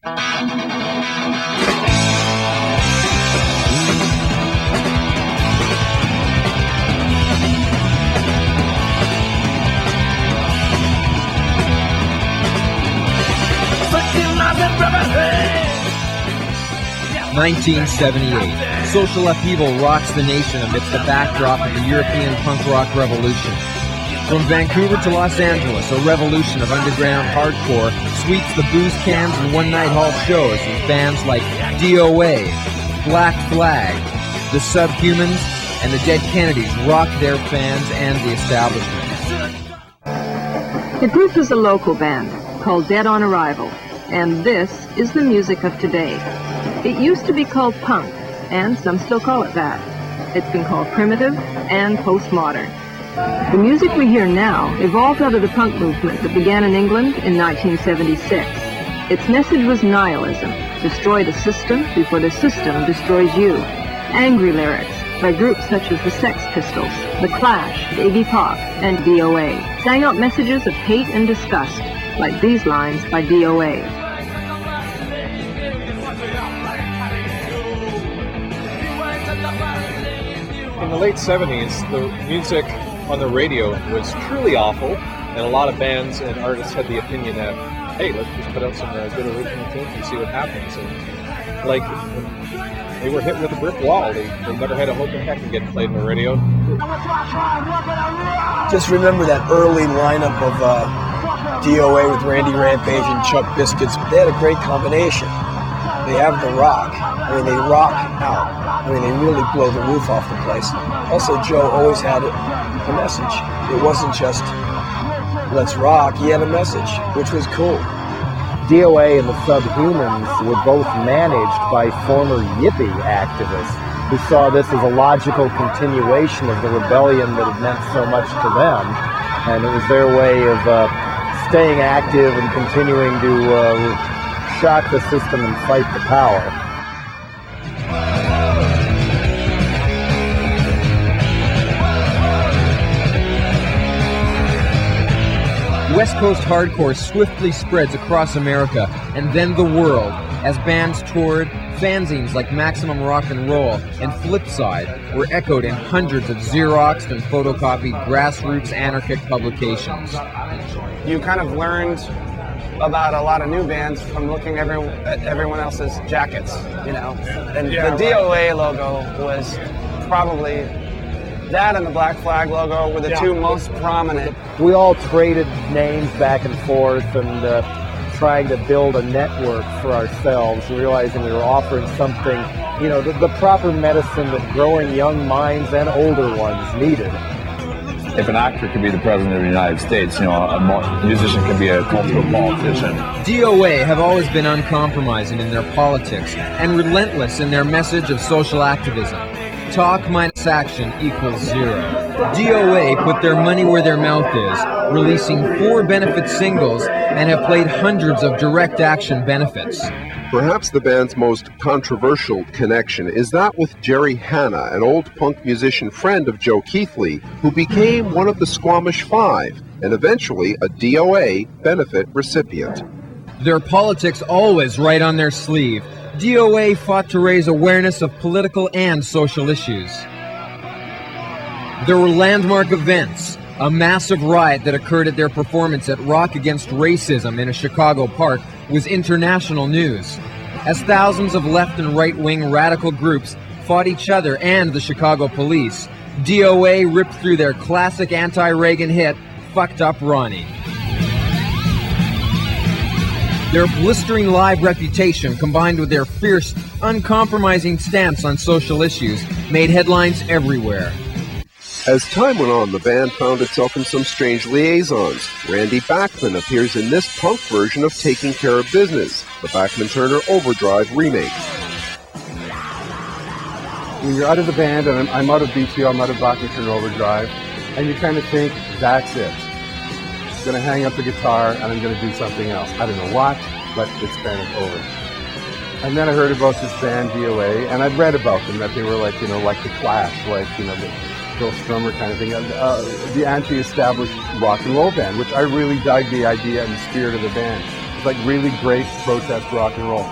(1978). Social upheaval rocks the nation amidst the backdrop of the European punk rock revolution. From Vancouver to Los Angeles, a revolution of underground hardcore sweeps the booze cans and one-night hall shows with bands like D.O.A, Black Flag, The Subhumans, and the Dead Kennedys rock their fans and the establishment. The group is a local band called Dead on Arrival, and this is the music of today. It used to be called punk, and some still call it that. It's been called primitive and postmodern. The music we hear now evolved out of the punk movement that began in England in 1976. Its message was nihilism: destroy the system before the system destroys you. Angry lyrics by groups such as the Sex Pistols, The Clash, Iggy Pop, and D.O.A. sang out messages of hate and disgust, like these lines by D.O.A. In the late 70s, the music on the radio was truly awful, and a lot of bands and artists had the opinion that, hey, let's just put out some good original tunes and see what happens. And like, they were hit with a brick wall. They never had a hope in heck of getting played on the radio. Just remember that early lineup of D.O.A. with Randy Rampage and Chuck Biscuits. They had a great combination. They have the rock. I mean, they rock out. I mean, they really blow the roof off the place. Also, Joe always had a message. It wasn't just, let's rock. He had a message, which was cool. D.O.A. and the Subhumans were both managed by former hippie activists who saw this as a logical continuation of the rebellion that had meant so much to them. And it was their way of staying active and continuing to shock the system and fight the power. West Coast hardcore swiftly spreads across America and then the world as bands toured. Fanzines like Maximum Rock and Roll and Flipside were echoed in hundreds of Xeroxed and photocopied grassroots anarchic publications. You kind of learned about a lot of new bands from looking at everyone else's jackets, you know. And the D.O.A. logo was probably that, and the Black Flag logo were the two most prominent. We all traded names back and forth and trying to build a network for ourselves, realizing we were offering something, you know, the proper medicine that growing young minds and older ones needed. If an actor could be the president of the United States, you know, a musician can be a cultural politician. D.O.A. have always been uncompromising in their politics and relentless in their message of social activism. Talk minus action equals zero. D.O.A. put their money where their mouth is, releasing 4 benefit singles and have played hundreds of direct action benefits. Perhaps the band's most controversial connection is that with Jerry Hanna, an old punk musician friend of Joe Keithley, who became one of the Squamish Five and eventually a D.O.A. benefit recipient. Their politics always right on their sleeve. D.O.A. fought to raise awareness of political and social issues. There were landmark events. A massive riot that occurred at their performance at Rock Against Racism in a Chicago park was international news, as thousands of left and right-wing radical groups fought each other and the Chicago police. D.O.A. ripped through their classic anti-Reagan hit, Fucked Up Ronnie. Their blistering live reputation, combined with their fierce, uncompromising stance on social issues, made headlines everywhere. As time went on, the band found itself in some strange liaisons. Randy Bachman appears in this punk version of Taking Care of Business, the Bachman-Turner Overdrive remake. When you're out of the band, and I'm out of BTO, I'm out of Bachman-Turner Overdrive, and you kind of think, that's it. I'm going to hang up the guitar, and I'm going to do something else. I don't know what, but it's kind of over. And then I heard about this band, D.O.A., and I'd read about them, that they were like, you know, like the Clash, like, you know, the Bill Strummer kind of thing, the anti-established rock and roll band, which I really dug the idea and the spirit of the band. It's like really great protest rock and roll.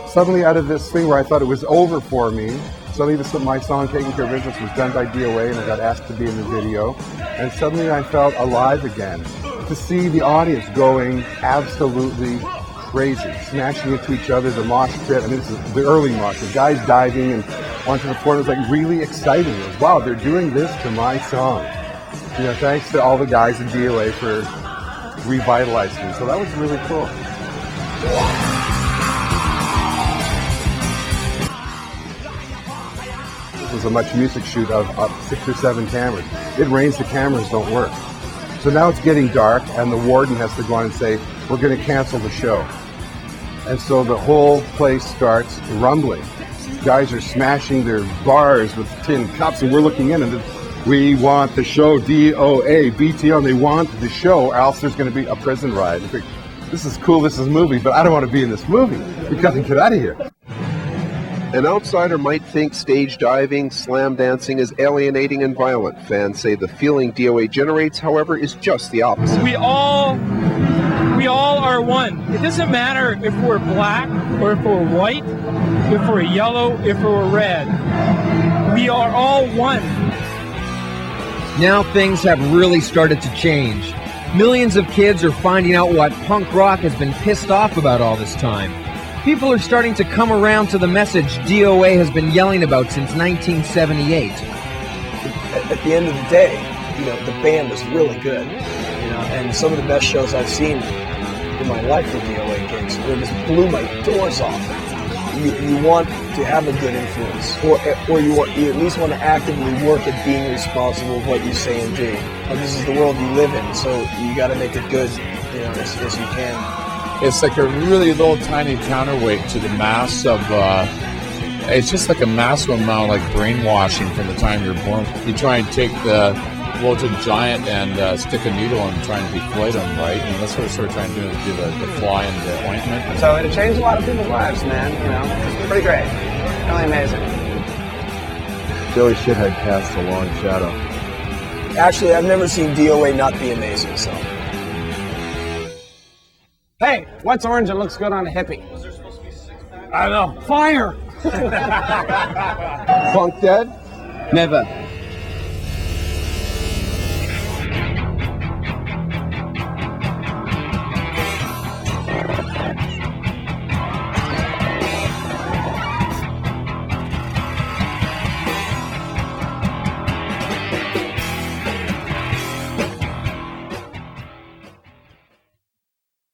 Suddenly out of this thing where I thought it was over for me, suddenly my song Taking Care of Business was done by D.O.A. and I got asked to be in the video. And suddenly I felt alive again. To see the audience going absolutely crazy, smashing into each other, the mosh pit. I mean, this is the early mosh, the guys diving and onto the floor. It was like really exciting. It was, wow, they're doing this to my song. You know, thanks to all the guys in D.O.A. for revitalizing me. So that was really cool. This was a Much Music shoot of 6 or 7 cameras. It rains, the cameras don't work. So now it's getting dark and the warden has to go on and say, we're going to cancel the show. And so the whole place starts rumbling. Guys are smashing their bars with tin cups and we're looking in and we want the show, D.O.A., BTO, and they want the show, or else there's going to be a prison riot. I think, this is cool, this is a movie, but I don't want to be in this movie. We got to get out of here. An outsider might think stage diving, slam dancing is alienating and violent. Fans say the feeling D.O.A. generates, however, is just the opposite. We all are one. It doesn't matter if we're black or if we're white, if we're yellow, if we're red. We are all one. Now things have really started to change. Millions of kids are finding out what punk rock has been pissed off about all this time. People are starting to come around to the message D.O.A. has been yelling about since 1978. At the end of the day, you know, the band was really good. You know, and some of the best shows I've seen in my life were D.O.A. gigs. It just blew my doors off. You want to have a good influence, or you at least want to actively work at being responsible for what you say and do. This is the world you live in, so you got to make it good, you know, as you can. It's like a really little tiny counterweight to the mass of, it's just like a massive amount of like brainwashing from the time you're born. You try and take the Wotan giant and stick a needle and try and deflate them, right? And that's what we're sort of trying to do the fly in the ointment. So it changed a lot of people's lives, man. You know, it's pretty great. Really amazing. Billy Shithead casts a long shadow. Actually, I've never seen D.O.A. not be amazing, so. Hey, what's orange and looks good on a hippie? I don't know. Fire! Punk dead? Never.